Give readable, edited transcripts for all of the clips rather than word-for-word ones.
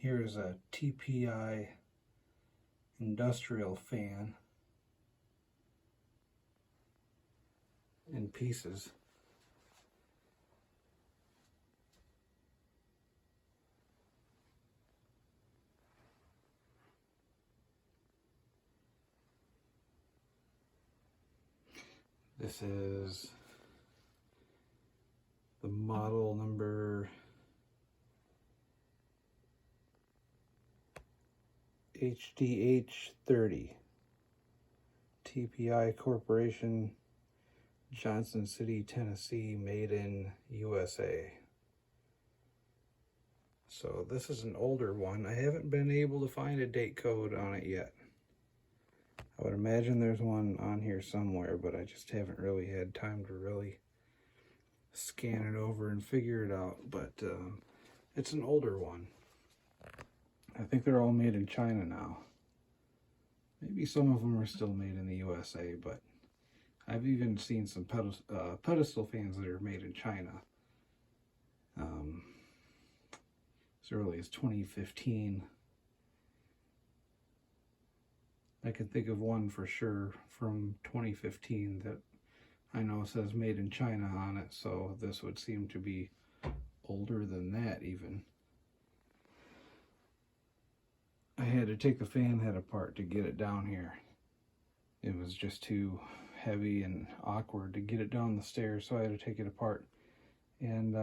Here's a TPI industrial fan in pieces. This is the model number HDH30, TPI Corporation, Johnson City, Tennessee, made in USA. So this is an older one. I haven't been able to find a date code on it yet. I would imagine there's one on here somewhere, but I just haven't really had time to really scan it over and figure it out. But it's an older one. I think they're all made in China now. Maybe some of them are still made in the USA, but I've even seen some pedestal fans that are made in China. As early as 2015. I can think of one for sure from 2015 that I know says made in China on it, so this would seem to be older than that even. I had to take the fan head apart to get it down here. It was just too heavy and awkward to get it down the stairs, so I had to take it apart. And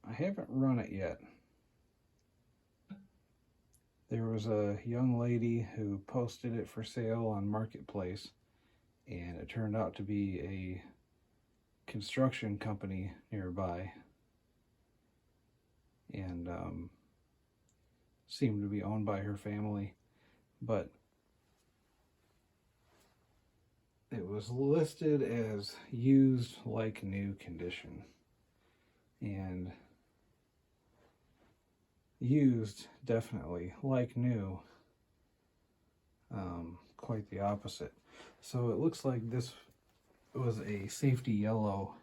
I haven't run it yet. There was a young lady who posted it for sale on Marketplace, and it turned out to be a construction company nearby, and seemed to be owned by her family, but it was listed as used like new condition, and used definitely, like new, quite the opposite. So it looks like this was a safety yellow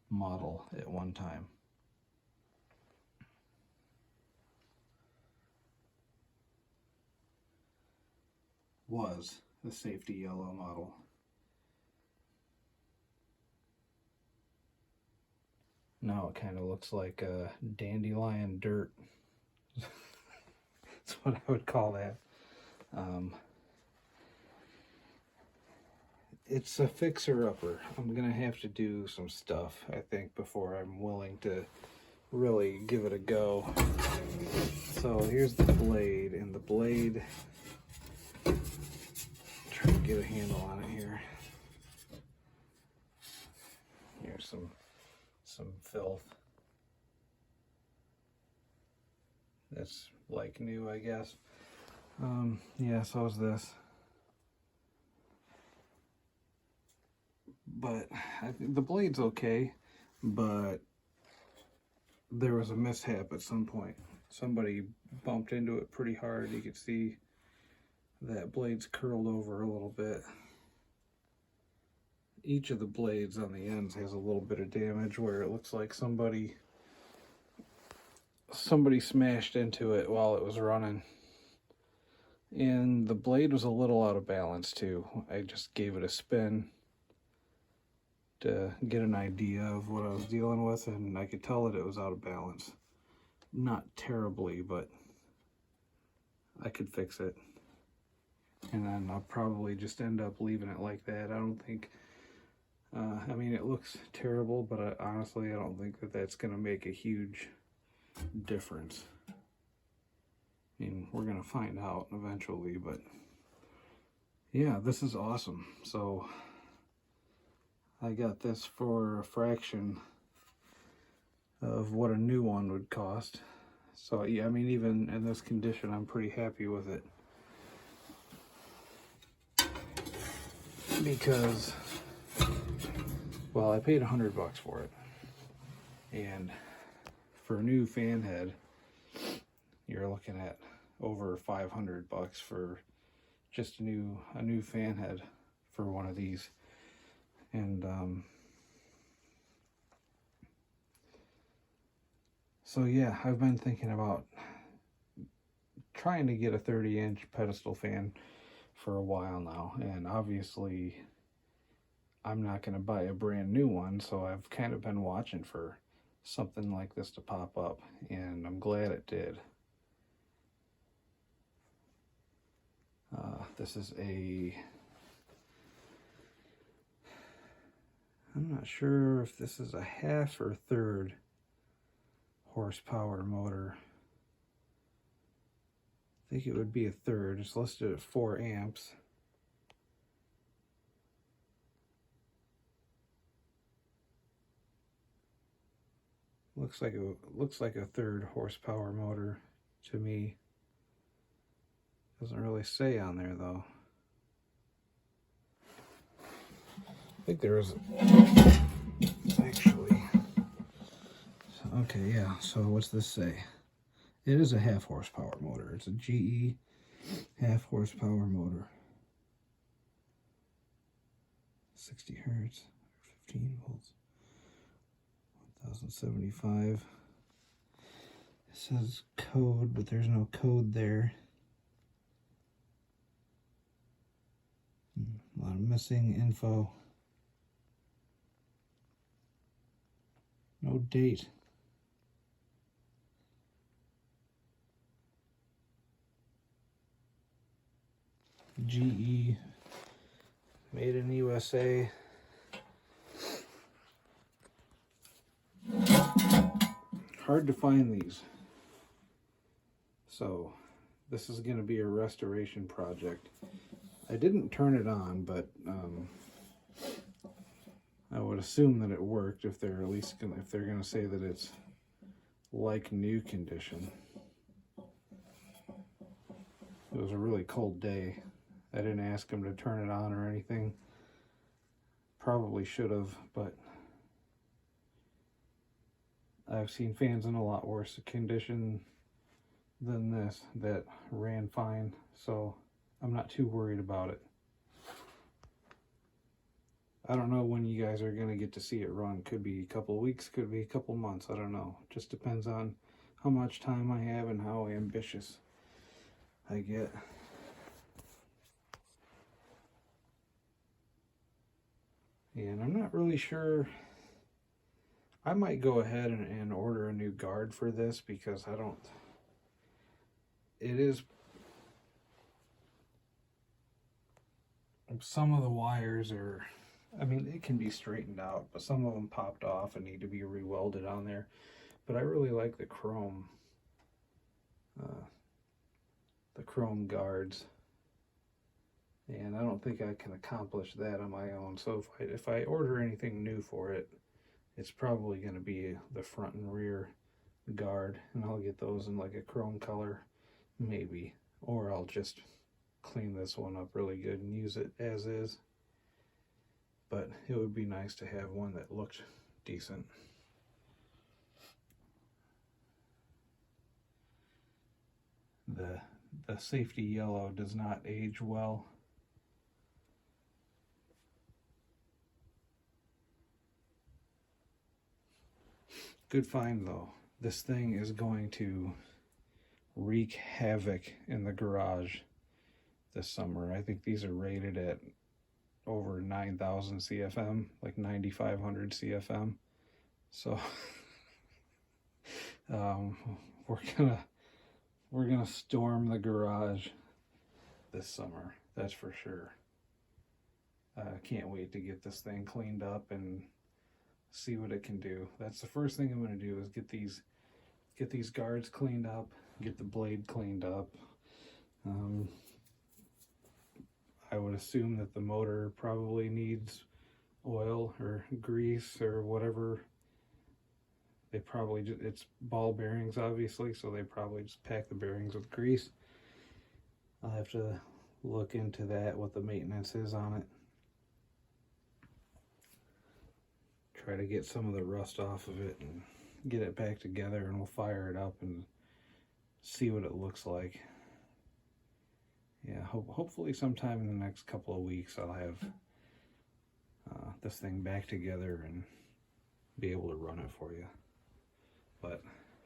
model at one time. Was the safety yellow model. Now it kind of looks like dandelion dirt. That's what I would call that. It's a fixer-upper. I'm gonna have to do some stuff, I think, before I'm willing to really give it a go. So here's the blade, and the blade, try to get a handle on it here. Here's some filth. That's like new, I guess. Yeah, so is this. But I think the blade's okay, but there was a mishap at some point. Somebody bumped into it pretty hard. You could see that blade's curled over a little bit. Each of the blades on the ends has a little bit of damage where it looks like somebody smashed into it while it was running. And the blade was a little out of balance too. I just gave it a spin to get an idea of what I was dealing with, and I could tell that it was out of balance. Not terribly, but I could fix it. And then I'll probably just end up leaving it like that. I don't think, I mean, it looks terrible, but honestly, I don't think that that's going to make a huge difference. I mean, we're going to find out eventually, but yeah, this is awesome. So I got this for a fraction of what a new one would cost. So yeah, I mean, even in this condition, I'm pretty happy with it. Because, well, I paid $100 for it. And for a new fan head, you're looking at over $500 for just a new fan head for one of these. And so yeah, I've been thinking about trying to get a 30-inch pedestal fan for a while now, and obviously I'm not going to buy a brand new one, so I've kind of been watching for something like this to pop up, and I'm glad it did. This is I'm not sure if this is a half or third horsepower motor. I think it would be a third. It's listed at 4 amps. Looks like a third horsepower motor to me. Doesn't really say on there though. I think there is actually. Okay, yeah. So what's this say? It is a half horsepower motor. It's a GE half horsepower motor. 60 hertz, 15 volts, 1075. It says code, but there's no code there. A lot of missing info. No date. GE, made in USA. Hard to find these. So this is going to be a restoration project. I didn't turn it on, but I would assume that it worked if they're at least if they're going to say that it's like new condition. It was a really cold day. I didn't ask him to turn it on or anything. Probably should have, but I've seen fans in a lot worse condition than this that ran fine, so I'm not too worried about it. I don't know when you guys are going to get to see it run. Could be a couple weeks, could be a couple months, I don't know. Just depends on how much time I have and how ambitious I get. And I'm not really sure. I might go ahead and order a new guard for this because it is, some of the wires are, I mean, it can be straightened out, but some of them popped off and need to be re-welded on there. But I really like the chrome guards. And I don't think I can accomplish that on my own. So if I order anything new for it, it's probably going to be the front and rear guard, and I'll get those in like a chrome color, maybe, or I'll just clean this one up really good and use it as is. But it would be nice to have one that looked decent. The safety yellow does not age well. Good find though. This thing is going to wreak havoc in the garage this summer. I think these are rated at over 9,000 CFM, like 9,500 CFM. So we're gonna storm the garage this summer. That's for sure. Can't wait to get this thing cleaned up and see what it can do. That's the first thing I'm going to do is get these guards cleaned up, get the blade cleaned up. I would assume that the motor probably needs oil or grease or whatever. They probably just, it's ball bearings obviously, so they probably just pack the bearings with grease. I'll have to look into that, what the maintenance is on it. Try to get some of the rust off of it and get it back together, and we'll fire it up and see what it looks like. Yeah, hopefully sometime in the next couple of weeks I'll have this thing back together and be able to run it for you. But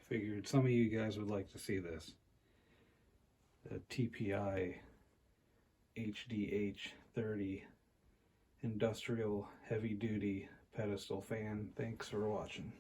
figured some of you guys would like to see this. the TPI HDH 30 industrial heavy duty pedestal fan. Thanks for watching.